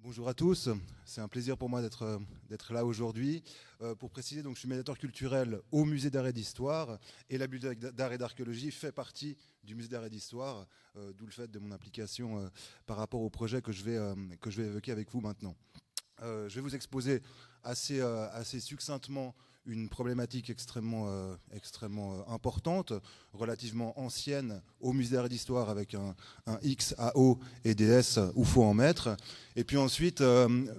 Bonjour à tous, c'est un plaisir pour moi d'être là aujourd'hui. Pour préciser, donc, je suis médiateur culturel au Musée d'art et d'histoire et la Bibliothèque d'art et d'archéologie fait partie du Musée d'art et d'histoire, d'où le fait de mon implication par rapport au projet que je vais évoquer avec vous maintenant. Je vais vous exposer assez succinctement une problématique extrêmement importante, relativement ancienne au musée d'art et d'histoire avec un X à O et des S où faut en mettre. Et puis ensuite,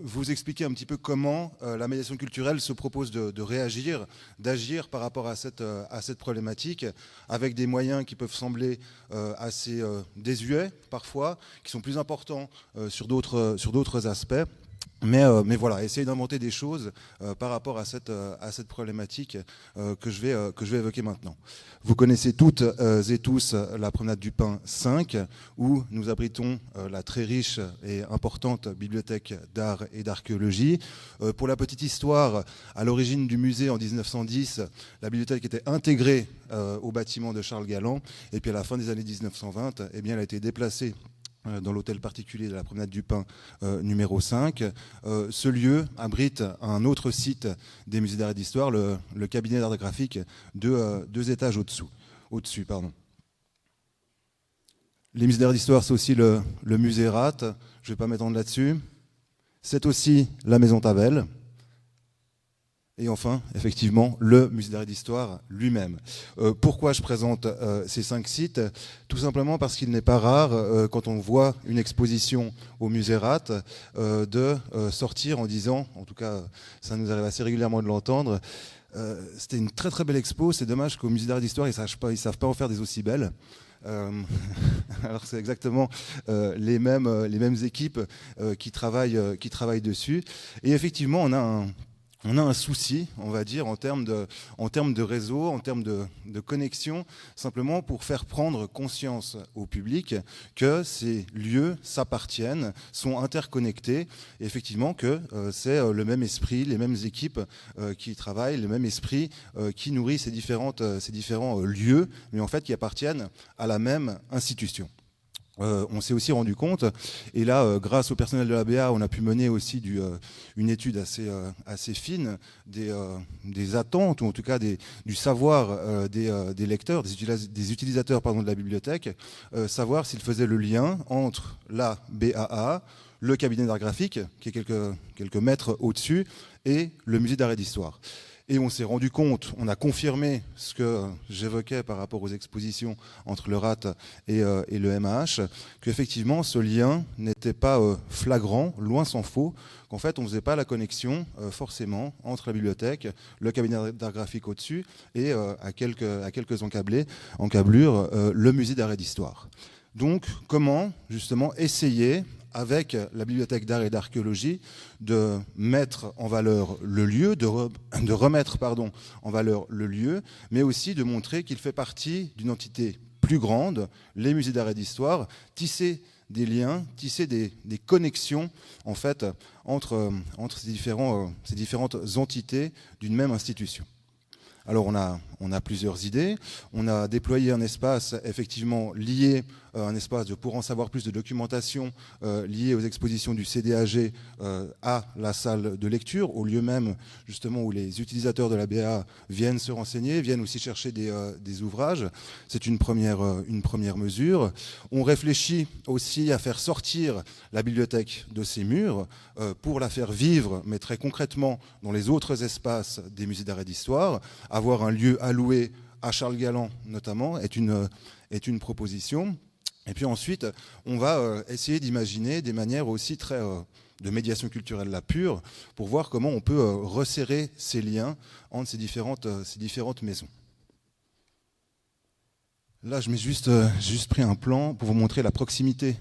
vous expliquer un petit peu comment la médiation culturelle se propose de réagir, d'agir par rapport à cette problématique, avec des moyens qui peuvent sembler assez désuets parfois, qui sont plus importants sur d'autres aspects. Mais voilà, essayer d'inventer des choses par rapport à cette problématique que je vais évoquer maintenant. Vous connaissez toutes et tous la promenade du Pin 5, où nous abritons la très riche et importante bibliothèque d'art et d'archéologie. Pour la petite histoire, à l'origine du musée en 1910, la bibliothèque était intégrée au bâtiment de Charles Galland, et puis à la fin des années 1920, eh bien, elle a été déplacée dans l'hôtel particulier de la promenade du Pin numéro 5. Ce lieu abrite un autre site des musées d'art et d'histoire, le cabinet d'art graphique, deux étages au-dessus. Les musées d'art et d'histoire, c'est aussi le musée Rat, je ne vais pas m'étendre là-dessus. C'est aussi la maison Tavel. Et enfin, effectivement, le musée d'art et d'histoire lui-même. Pourquoi je présente ces 5 sites? Tout simplement parce qu'il n'est pas rare, quand on voit une exposition au musée Rat, de sortir en disant, en tout cas ça nous arrive assez régulièrement de l'entendre, c'était une très très belle expo, c'est dommage qu'au musée d'art et d'histoire ils ne savent pas en faire des aussi belles. Alors c'est exactement les mêmes équipes qui travaillent dessus. Et effectivement, on a un souci, on va dire, en termes de réseau, en termes de connexion, simplement pour faire prendre conscience au public que ces lieux s'appartiennent, sont interconnectés, et effectivement que c'est le même esprit, les mêmes équipes qui travaillent, le même esprit qui nourrit ces différents lieux, mais en fait qui appartiennent à la même institution. On s'est aussi rendu compte, et là, grâce au personnel de l'ABA, on a pu mener aussi une étude assez fine des attentes, ou en tout cas du savoir des lecteurs, des utilisateurs de la bibliothèque, savoir s'ils faisaient le lien entre la BAA, le cabinet d'art graphique, qui est quelques mètres au-dessus, et le musée d'art et d'histoire. Et on s'est rendu compte, on a confirmé ce que j'évoquais par rapport aux expositions entre le RAT et le MAH, qu'effectivement ce lien n'était pas flagrant, loin s'en faut, qu'en fait on ne faisait pas la connexion forcément entre la bibliothèque, le cabinet d'art graphique au-dessus et à quelques encablures, le musée d'art et d'histoire. Donc comment justement essayer avec la bibliothèque d'art et d'archéologie, de mettre en valeur le lieu, de remettre en valeur le lieu, mais aussi de montrer qu'il fait partie d'une entité plus grande, les musées d'art et d'histoire, tisser des liens, tisser des connexions en fait, entre ces différentes entités d'une même institution. Alors on a plusieurs idées. On a déployé un espace effectivement lié, un espace pour en savoir plus de documentation lié aux expositions du CDAG à la salle de lecture, au lieu même justement où les utilisateurs de la BA viennent se renseigner, viennent aussi chercher des ouvrages. C'est une première mesure. On réfléchit aussi à faire sortir la bibliothèque de ses murs pour la faire vivre, mais très concrètement dans les autres espaces des musées d'art et d'histoire. Avoir un lieu alloué à Charles Galland, notamment, est une proposition. Et puis ensuite, on va essayer d'imaginer des manières aussi très de médiation culturelle la pure, pour voir comment on peut resserrer ces liens entre ces différentes maisons. Là, je m'ai juste pris un plan pour vous montrer la proximité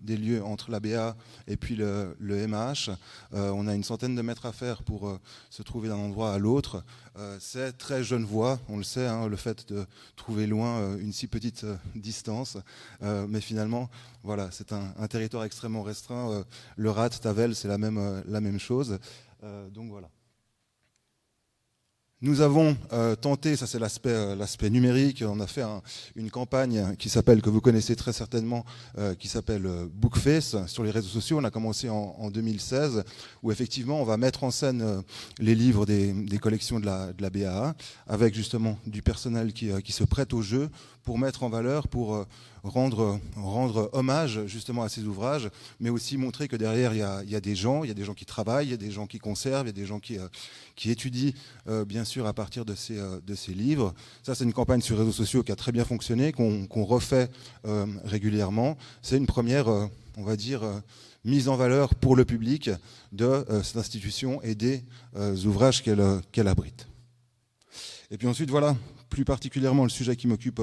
des lieux entre l'ABA et puis le MAH. On a une centaine de mètres à faire pour se trouver d'un endroit à l'autre. C'est très genevois, on le sait, hein, le fait de trouver loin une si petite distance. Mais finalement, voilà, c'est un territoire extrêmement restreint. Le RAT, Tavel, c'est la même chose. Donc voilà. Nous avons tenté, ça c'est l'aspect numérique, on a fait une campagne qui s'appelle, que vous connaissez très certainement, qui s'appelle Bookface sur les réseaux sociaux. On a commencé en 2016, où effectivement on va mettre en scène les livres des collections de la BAA, avec justement du personnel qui se prête au jeu pour mettre en valeur, pour rendre hommage justement à ces ouvrages, mais aussi montrer que derrière il y a des gens qui travaillent, il y a des gens qui conservent, il y a des gens qui étudient bien sûr à partir de ces livres. Ça c'est une campagne sur les réseaux sociaux qui a très bien fonctionné, qu'on refait régulièrement. C'est une première, on va dire, mise en valeur pour le public de cette institution et des ouvrages qu'elle abrite. Et puis ensuite, voilà, plus particulièrement le sujet qui m'occupe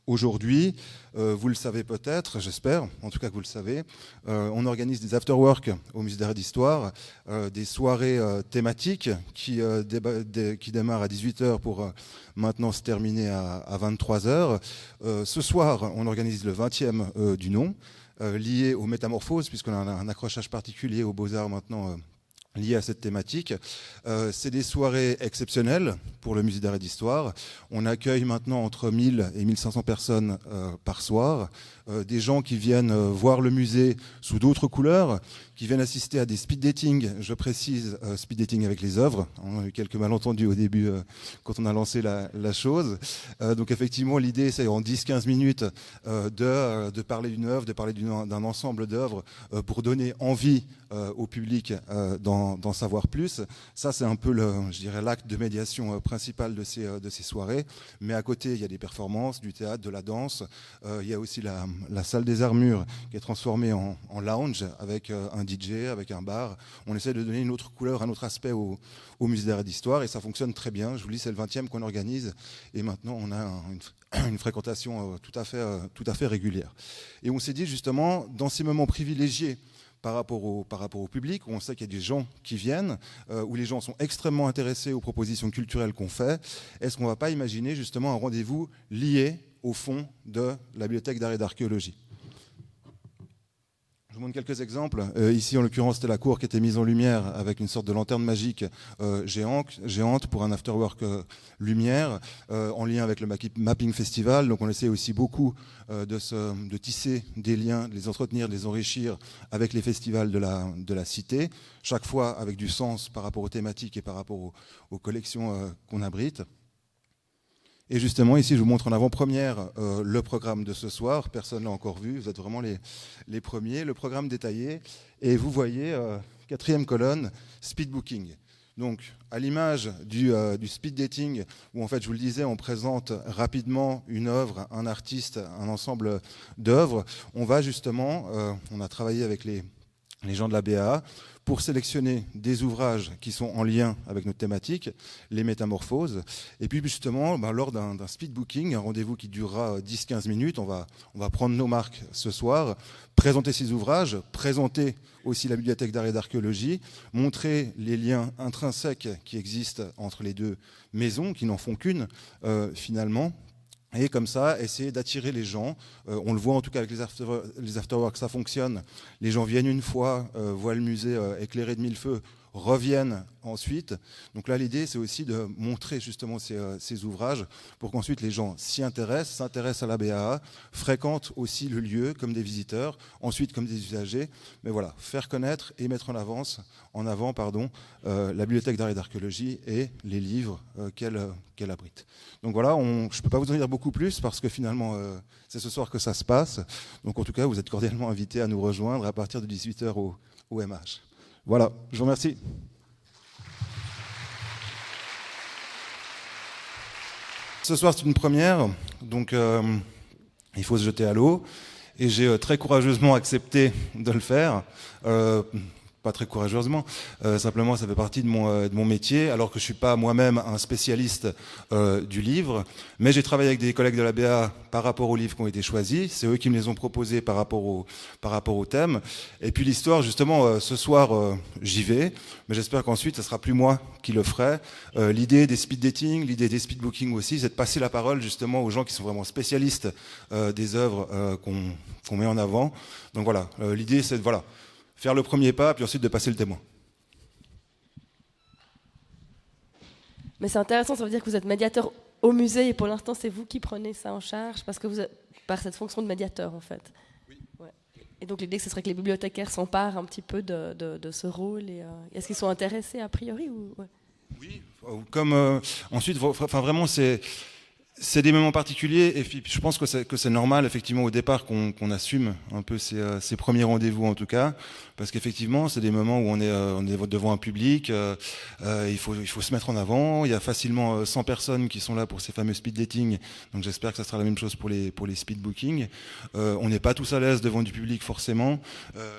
aujourd'hui. Vous le savez peut-être, j'espère, en tout cas que vous le savez. On organise des after-work au Musée d'Art et d'Histoire, des soirées thématiques qui démarrent à 18h pour maintenant se terminer à 23h. Ce soir, on organise le 20e du nom, lié aux métamorphoses, puisqu'on a un accrochage particulier aux Beaux-Arts maintenant lié à cette thématique. C'est des soirées exceptionnelles pour le Musée d'Art et d'Histoire. On accueille maintenant entre 1000 et 1500 personnes par soir, des gens qui viennent voir le musée sous d'autres couleurs, qui viennent assister à des speed dating, je précise, speed dating avec les œuvres. On a eu quelques malentendus au début quand on a lancé la chose. Donc effectivement, l'idée, c'est en 10-15 minutes de parler d'une œuvre, de parler d'un ensemble d'œuvres pour donner envie au public d'en savoir plus. Ça, c'est un peu je dirais, l'acte de médiation principal de ces soirées. Mais à côté, il y a des performances, du théâtre, de la danse. Il y a aussi la salle des armures qui est transformée en lounge avec un DJ, avec un bar. On essaie de donner une autre couleur, un autre aspect au Musée d'Art et d'Histoire et ça fonctionne très bien. Je vous dis, c'est le 20e qu'on organise et maintenant on a une fréquentation tout à fait régulière. Et on s'est dit justement, dans ces moments privilégiés par rapport au public, où on sait qu'il y a des gens qui viennent, où les gens sont extrêmement intéressés aux propositions culturelles qu'on fait, est-ce qu'on ne va pas imaginer justement un rendez-vous lié au fond de la bibliothèque d'art et d'archéologie? Je vous montre quelques exemples. Ici, en l'occurrence, c'était la cour qui était mise en lumière avec une sorte de lanterne magique géante pour un afterwork lumière, en lien avec le Mapping Festival. Donc on essaie aussi beaucoup de tisser des liens, de les entretenir, de les enrichir avec les festivals de la cité, chaque fois avec du sens par rapport aux thématiques et par rapport aux collections qu'on abrite. Et justement, ici, je vous montre en avant-première le programme de ce soir. Personne ne l'a encore vu, vous êtes vraiment les premiers. Le programme détaillé. Et vous voyez, 4e colonne, speed booking. Donc, à l'image du speed dating, où en fait, je vous le disais, on présente rapidement une œuvre, un artiste, un ensemble d'œuvres, on va justement, on a travaillé avec les gens de la BAA, pour sélectionner des ouvrages qui sont en lien avec notre thématique, les métamorphoses. Et puis justement, lors d'un speed booking, un rendez-vous qui durera 10-15 minutes, on va prendre nos marques ce soir, présenter ces ouvrages, présenter aussi la bibliothèque d'art et d'archéologie, montrer les liens intrinsèques qui existent entre les deux maisons, qui n'en font qu'une finalement. Et comme ça, essayer d'attirer les gens. On le voit en tout cas avec les afterworks, ça fonctionne. Les gens viennent une fois, voient le musée éclairé de mille feux, reviennent ensuite. Donc là, l'idée, c'est aussi de montrer justement ces ouvrages pour qu'ensuite les gens s'y intéressent, s'intéressent à la BAA, fréquentent aussi le lieu comme des visiteurs, ensuite comme des usagers. Mais voilà, faire connaître et mettre en avant la bibliothèque d'art et d'archéologie et les livres qu'elle abrite. Donc voilà, je ne peux pas vous en dire beaucoup plus parce que finalement, c'est ce soir que ça se passe. Donc en tout cas, vous êtes cordialement invités à nous rejoindre à partir de 18h au MH. Voilà, je vous remercie. Ce soir, c'est une première, donc il faut se jeter à l'eau. Et j'ai très courageusement accepté de le faire. Pas très courageusement, simplement ça fait partie de mon métier, alors que je ne suis pas moi-même un spécialiste du livre, mais j'ai travaillé avec des collègues de la BA par rapport aux livres qui ont été choisis, c'est eux qui me les ont proposés par rapport au thème, et puis l'histoire, justement, ce soir, j'y vais, mais j'espère qu'ensuite, ce sera plus moi qui le ferai. L'idée des speed dating, l'idée des speed booking aussi, c'est de passer la parole justement aux gens qui sont vraiment spécialistes des œuvres qu'on met en avant. Donc voilà, l'idée c'est de faire le premier pas, puis ensuite de passer le témoin. Mais c'est intéressant, ça veut dire que vous êtes médiateur au musée et pour l'instant c'est vous qui prenez ça en charge parce que vous êtes par cette fonction de médiateur en fait. Oui. Ouais. Et donc l'idée ce serait que les bibliothécaires s'emparent un petit peu de ce rôle et est-ce qu'ils sont intéressés a priori ou ouais. Oui, comme ensuite, enfin vraiment c'est des moments particuliers et puis je pense que c'est normal effectivement au départ qu'on assume un peu ces premiers rendez-vous en tout cas parce qu'effectivement c'est des moments où on est devant un public, il faut se mettre en avant, il y a facilement 100 personnes qui sont là pour ces fameux speed dating, donc j'espère que ça sera la même chose pour les speed booking. On n'est pas tous à l'aise devant du public forcément,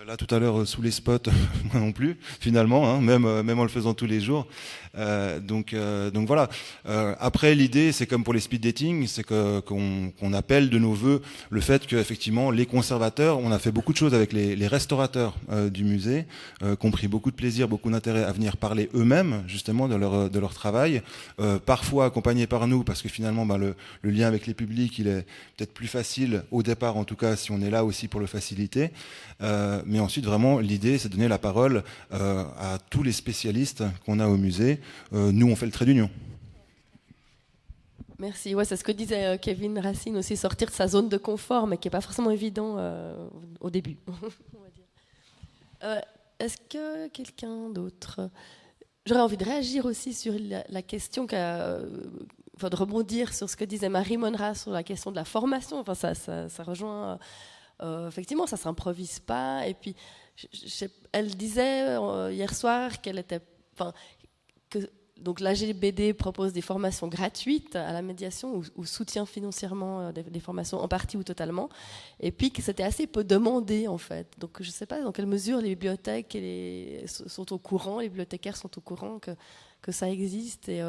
là tout à l'heure sous les spots moi non plus finalement, hein, même en le faisant tous les jours. Donc voilà. Après l'idée c'est comme pour les speed dating, c'est qu'on appelle de nos voeux le fait que effectivement les conservateurs, on a fait beaucoup de choses avec les restaurateurs du musée, qui ont pris beaucoup de plaisir, beaucoup d'intérêt à venir parler eux-mêmes justement de leur travail, parfois accompagnés par nous parce que finalement le lien avec les publics il est peut-être plus facile au départ en tout cas si on est là aussi pour le faciliter, mais ensuite vraiment l'idée c'est de donner la parole à tous les spécialistes qu'on a au musée. Nous on fait le trait d'union. Merci. Ouais, c'est ce que disait Kevin Racine aussi, sortir de sa zone de confort, mais qui n'est pas forcément évident au début. On va dire. Est-ce que quelqu'un d'autre... J'aurais envie de réagir aussi sur la question, enfin, de rebondir sur ce que disait Marie Monra sur la question de la formation. Enfin, ça rejoint... effectivement, ça ne s'improvise pas. Et puis, elle disait hier soir qu'elle était... Enfin, donc l'AGBD propose des formations gratuites à la médiation ou soutient financièrement des formations en partie ou totalement, et puis que c'était assez peu demandé en fait. Donc je ne sais pas dans quelle mesure les bibliothèques sont au courant, les bibliothécaires sont au courant que ça existe, et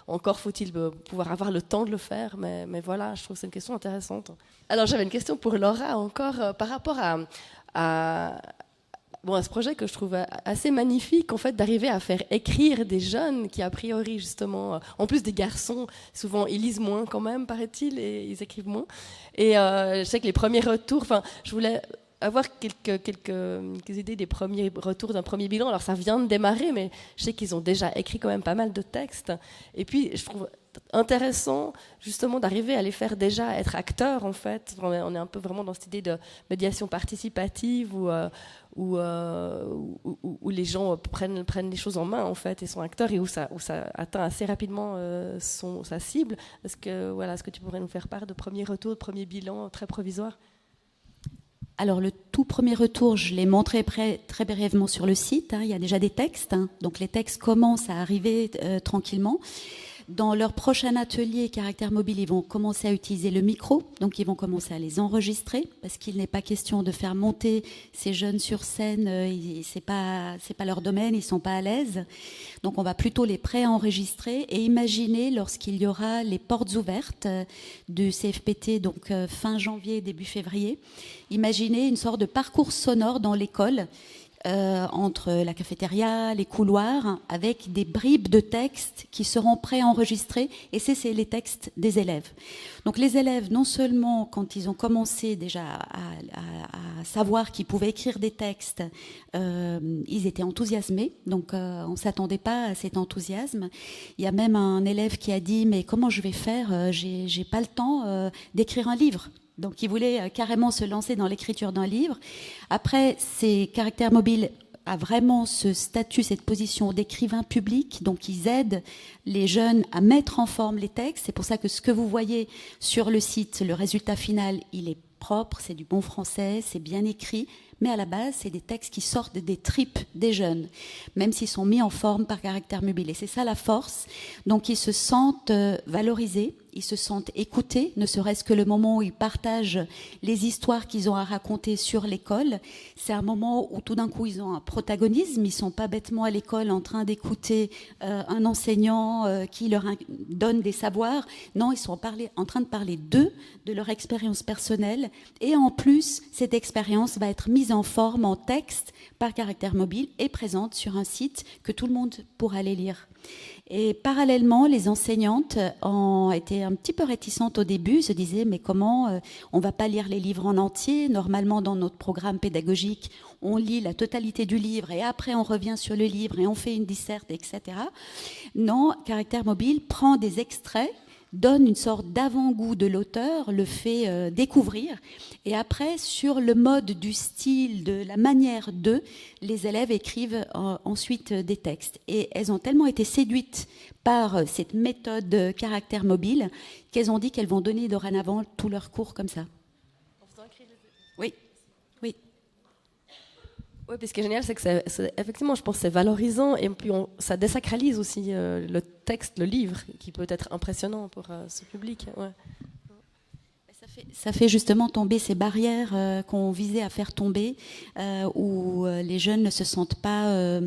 encore faut-il pouvoir avoir le temps de le faire, mais voilà, je trouve que c'est une question intéressante. Alors j'avais une question pour Laura encore par rapport à ce projet que je trouve assez magnifique, en fait, d'arriver à faire écrire des jeunes qui, a priori, justement, en plus des garçons, souvent, ils lisent moins quand même, paraît-il, et ils écrivent moins. Et je sais que les premiers retours, enfin, je voulais avoir quelques idées des premiers retours d'un premier bilan. Alors, ça vient de démarrer, mais je sais qu'ils ont déjà écrit quand même pas mal de textes. Et puis, je trouve intéressant justement d'arriver à les faire déjà être acteurs en fait. On est un peu vraiment dans cette idée de médiation participative où les gens prennent les choses en main en fait et sont acteurs, et où ça atteint assez rapidement sa cible. Est-ce que tu pourrais nous faire part de premiers retours, de premiers bilans très provisoires? Alors le tout premier retour, je l'ai montré très brièvement sur le site, hein. Il y a déjà des textes, hein. Donc les textes commencent à arriver tranquillement. Dans leur prochain atelier caractère mobile, ils vont commencer à utiliser le micro, donc ils vont commencer à les enregistrer, parce qu'il n'est pas question de faire monter ces jeunes sur scène, c'est pas leur domaine, ils sont pas à l'aise. Donc on va plutôt les pré-enregistrer et imaginer lorsqu'il y aura les portes ouvertes du CFPT, donc fin janvier, début février, imaginez une sorte de parcours sonore dans l'école, entre la cafétéria, les couloirs, avec des bribes de textes qui seront préenregistrés, et c'est les textes des élèves. Donc les élèves, non seulement quand ils ont commencé déjà à savoir qu'ils pouvaient écrire des textes, ils étaient enthousiasmés, donc on ne s'attendait pas à cet enthousiasme. Il y a même un élève qui a dit « mais comment je vais faire, j'ai pas le temps d'écrire un livre ». Donc, il voulait carrément se lancer dans l'écriture d'un livre. Après, ces caractères mobiles a vraiment ce statut, cette position d'écrivain public. Donc, ils aident les jeunes à mettre en forme les textes. C'est pour ça que ce que vous voyez sur le site, le résultat final, il est propre, c'est du bon français, c'est bien écrit. Mais à la base, c'est des textes qui sortent des tripes des jeunes, même s'ils sont mis en forme par caractère mobile. Et c'est ça la force. Donc, ils se sentent valorisés, ils se sentent écoutés, ne serait-ce que le moment où ils partagent les histoires qu'ils ont à raconter sur l'école. C'est un moment où tout d'un coup, ils ont un protagonisme. Ils ne sont pas bêtement à l'école en train d'écouter un enseignant qui leur donne des savoirs. Non, ils sont en train de parler d'eux, de leur expérience personnelle. Et en plus, cette expérience va être mise en forme, en texte, par caractère mobile et présente sur un site que tout le monde pourra aller lire. Et parallèlement, les enseignantes ont été un petit peu réticentes au début, se disaient mais comment on va pas lire les livres en entier? Normalement, dans notre programme pédagogique, on lit la totalité du livre et après on revient sur le livre et on fait une disserte, etc. Non, Caractère mobile prend des extraits, donne une sorte d'avant-goût de l'auteur, le fait découvrir. Et après, sur le mode du style, de la manière de, les élèves écrivent ensuite des textes. Et elles ont tellement été séduites par cette méthode Caractère mobile qu'elles ont dit qu'elles vont donner dorénavant tous leurs cours comme ça. Oui, oui. Oui, puis ce qui est génial, c'est que effectivement, je pense que c'est valorisant et puis ça désacralise aussi le texte, le livre, qui peut être impressionnant pour ce public. Ouais. Ça fait justement tomber ces barrières qu'on visait à faire tomber, où les jeunes ne se sentent pas,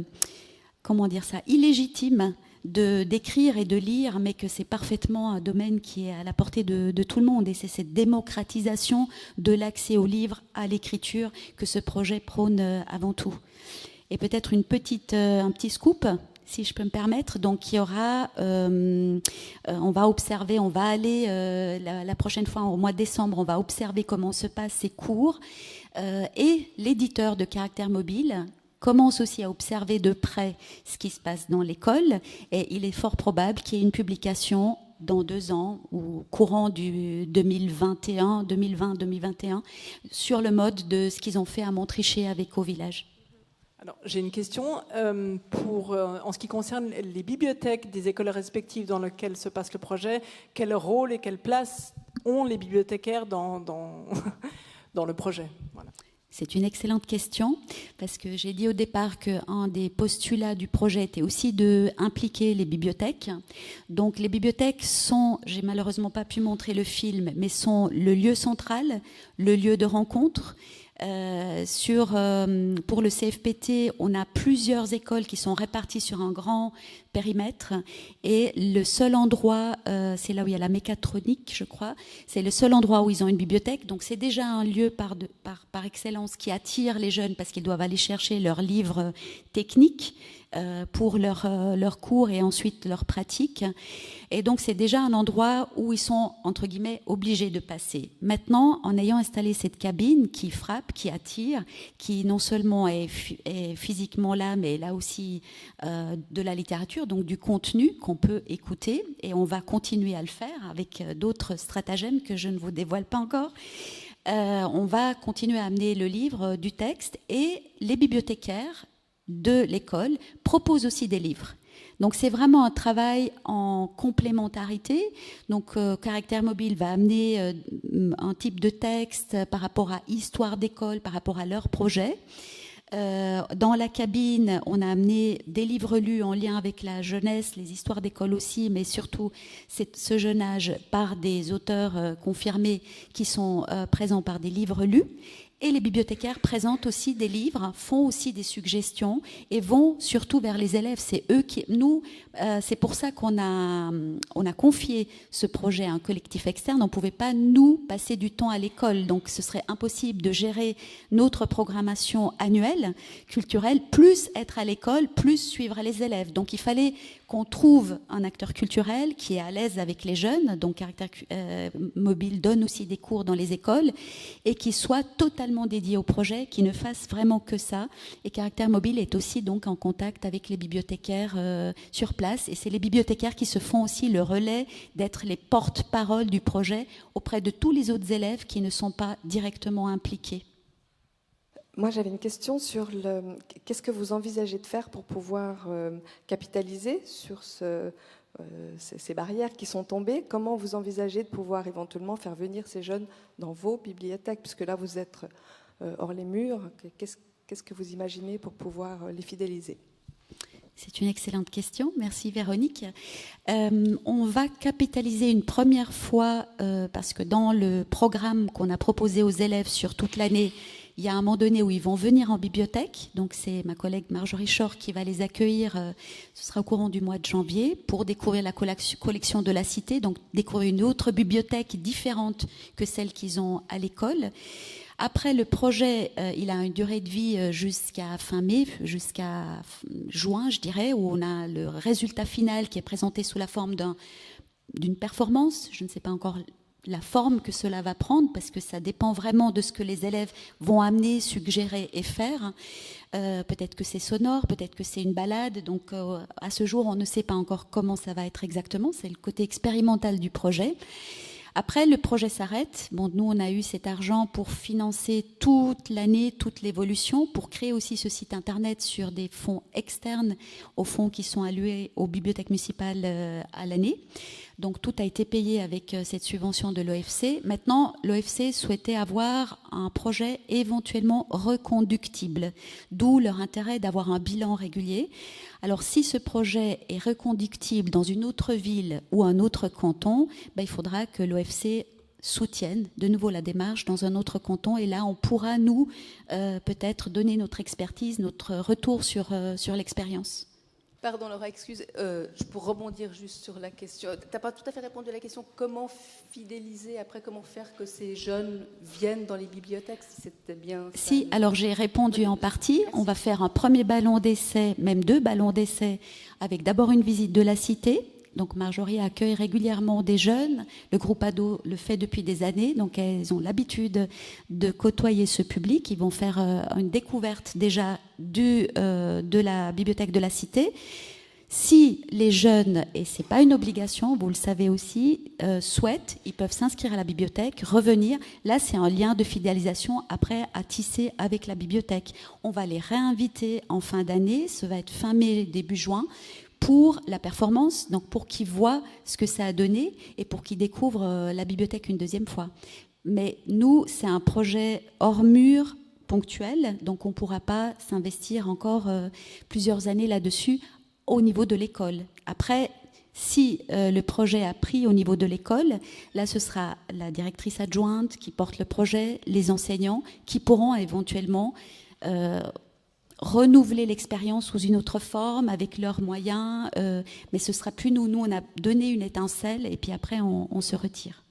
comment dire ça, illégitimes d'écrire et de lire, mais que c'est parfaitement un domaine qui est à la portée de tout le monde. Et c'est cette démocratisation de l'accès au livre, à l'écriture, que ce projet prône avant tout. Et peut-être un petit scoop, si je peux me permettre. Donc, il y aura, on va observer, on va aller la prochaine fois, au mois de décembre, on va observer comment se passent ces cours. Et l'éditeur de Caractère mobile commence aussi à observer de près ce qui se passe dans l'école, et il est fort probable qu'il y ait une publication dans 2 ans, ou courant du 2020-2021, sur le mode de ce qu'ils ont fait à Montricher avec Au Village. Alors, j'ai une question en ce qui concerne les bibliothèques des écoles respectives dans lesquelles se passe le projet. Quel rôle et quelle place ont les bibliothécaires dans le projet? Voilà. C'est une excellente question, parce que j'ai dit au départ qu'un des postulats du projet était aussi d'impliquer les bibliothèques. Donc les bibliothèques sont, j'ai malheureusement pas pu montrer le film, mais sont le lieu central, le lieu de rencontre. Pour le CFPT, on a plusieurs écoles qui sont réparties sur un grand périmètre, et le seul endroit, c'est là où il y a la mécatronique, je crois, c'est le seul endroit où ils ont une bibliothèque. Donc c'est déjà un lieu par excellence qui attire les jeunes, parce qu'ils doivent aller chercher leurs livres techniques pour leurs cours et ensuite leurs pratiques. Et donc c'est déjà un endroit où ils sont, entre guillemets, obligés de passer. Maintenant, en ayant installé cette cabine qui frappe, qui attire, qui non seulement est physiquement là, mais là aussi de la littérature, donc du contenu qu'on peut écouter, et on va continuer à le faire avec d'autres stratagèmes que je ne vous dévoile pas encore. On va continuer à amener le livre, du texte, et les bibliothécaires de l'école proposent aussi des livres. Donc c'est vraiment un travail en complémentarité. Donc Caractère mobile va amener un type de texte par rapport à histoire d'école, par rapport à leur projet. Dans la cabine, on a amené des livres lus en lien avec la jeunesse, les histoires d'école aussi, mais surtout ce jeune âge par des auteurs confirmés qui sont présents par des livres lus. Et les bibliothécaires présentent aussi des livres, font aussi des suggestions et vont surtout vers les élèves. C'est eux qui, c'est pour ça qu'on a confié ce projet à un collectif externe. On ne pouvait pas, nous, passer du temps à l'école. Donc, ce serait impossible de gérer notre programmation annuelle, culturelle, plus être à l'école, plus suivre les élèves. Donc, il fallait qu'on trouve un acteur culturel qui est à l'aise avec les jeunes, donc Caractère mobile donne aussi des cours dans les écoles, et qui soit totalement dédié au projet, qui ne fasse vraiment que ça. Et Caractère mobile est aussi donc en contact avec les bibliothécaires sur place, et c'est les bibliothécaires qui se font aussi le relais d'être les porte-parole du projet auprès de tous les autres élèves qui ne sont pas directement impliqués. Moi, j'avais une question sur qu'est-ce que vous envisagez de faire pour pouvoir capitaliser sur ces barrières qui sont tombées. Comment vous envisagez de pouvoir éventuellement faire venir ces jeunes dans vos bibliothèques, puisque là, vous êtes hors les murs. Qu'est-ce que vous imaginez pour pouvoir les fidéliser ? C'est une excellente question. Merci Véronique. On va capitaliser une première fois, parce que dans le programme qu'on a proposé aux élèves sur toute l'année, il y a un moment donné où ils vont venir en bibliothèque. Donc c'est ma collègue Marjorie Schor qui va les accueillir. Ce sera au courant du mois de janvier pour découvrir la collection de la Cité. Donc découvrir une autre bibliothèque différente que celle qu'ils ont à l'école. Après, le projet, il a une durée de vie jusqu'à fin mai, jusqu'à juin, je dirais, où on a le résultat final qui est présenté sous la forme d'une performance. Je ne sais pas encore la forme que cela va prendre, parce que ça dépend vraiment de ce que les élèves vont amener, suggérer et faire. Peut-être que c'est sonore, peut-être que c'est une balade. Donc, à ce jour, on ne sait pas encore comment ça va être exactement. C'est le côté expérimental du projet. Après, le projet s'arrête. Bon, nous, on a eu cet argent pour financer toute l'année, toute l'évolution, pour créer aussi ce site internet sur des fonds externes aux fonds qui sont alloués aux bibliothèques municipales à l'année. Donc, tout a été payé avec cette subvention de l'OFC. Maintenant, l'OFC souhaitait avoir un projet éventuellement reconductible, d'où leur intérêt d'avoir un bilan régulier. Alors, si ce projet est reconductible dans une autre ville ou un autre canton, il faudra que l'OFC soutienne de nouveau la démarche dans un autre canton. Et là, on pourra, nous, peut-être donner notre expertise, notre retour sur l'expérience. Pardon Laura, excuse, pour rebondir juste sur la question, tu n'as pas tout à fait répondu à la question, comment fidéliser après, comment faire que ces jeunes viennent dans les bibliothèques, si c'était bien ça. Si, alors j'ai répondu en partie. On va faire un premier ballon d'essai, même 2 ballons d'essai, avec d'abord une visite de la cité. Donc Marjorie accueille régulièrement des jeunes. Le groupe ado le fait depuis des années. Donc elles ont l'habitude de côtoyer ce public. Ils vont faire une découverte déjà de la bibliothèque de la cité. Si les jeunes, et ce n'est pas une obligation, vous le savez aussi, souhaitent, ils peuvent s'inscrire à la bibliothèque, revenir. Là, c'est un lien de fidélisation après à tisser avec la bibliothèque. On va les réinviter en fin d'année. Ça va être fin mai, début juin, pour la performance, donc pour qu'ils voient ce que ça a donné et pour qu'ils découvrent la bibliothèque une deuxième fois. Mais nous, c'est un projet hors mur, ponctuel, donc on ne pourra pas s'investir encore plusieurs années là-dessus au niveau de l'école. Après, si le projet a pris au niveau de l'école, là ce sera la directrice adjointe qui porte le projet, les enseignants qui pourront éventuellement renouveler l'expérience sous une autre forme, avec leurs moyens, mais ce ne sera plus nous. Nous, on a donné une étincelle et puis après, on se retire.